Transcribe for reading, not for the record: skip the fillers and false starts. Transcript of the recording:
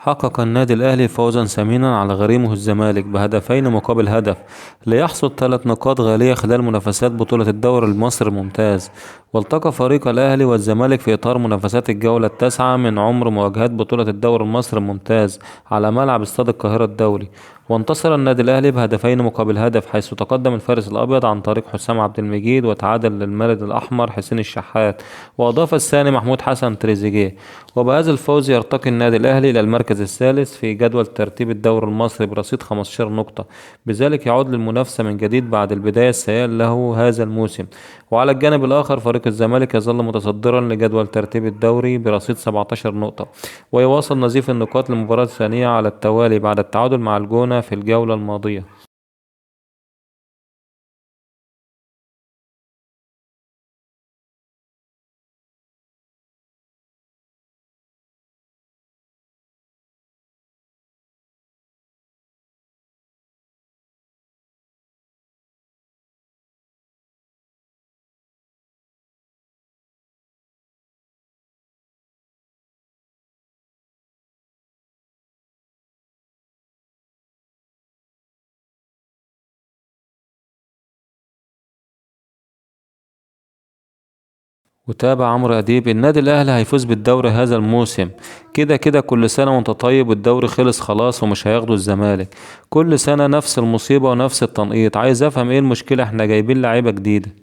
حقق النادي الأهلي فوزا ثمينا على غريمه الزمالك بهدفين مقابل هدف، ليحصد 3 نقاط غالية خلال منافسات بطولة الدوري المصري الممتاز. والتقى فريق الأهلي والزمالك في إطار منافسات الجولة التاسعة من عمر مواجهات بطولة الدوري المصري الممتاز على ملعب استاد القاهرة الدولي. وانتصر النادي الأهلي بهدفين مقابل هدف، حيث تقدم الفارس الأبيض عن طريق حسام عبد المجيد، وتعادل للمارد الأحمر حسين الشحات، وأضاف الثاني محمود حسن تريزيجيه. وبهذا الفوز يرتقي النادي الأهلي إلى المركز الثالث في جدول ترتيب الدوري المصري برصيد 15 نقطة، بذلك يعود للمنافسة من جديد بعد البداية السيئة له هذا الموسم. وعلى الجانب الآخر فريق الزمالك يظل متصدرا لجدول ترتيب الدوري برصيد 17 نقطة، ويواصل نزيف النقاط للمباراة الثانية على التوالي بعد التعادل مع الجونة في الجولة الماضية. وتابع عمرو أديب: النادي الأهلي هيفوز بالدوري هذا الموسم، كده كده كل سنة وانت طيب، الدوري خلص خلاص ومش هياخده الزمالك. كل سنة نفس المصيبة ونفس التنقيط، عايز افهم ايه المشكلة، احنا جايبين لعيبة جديدة.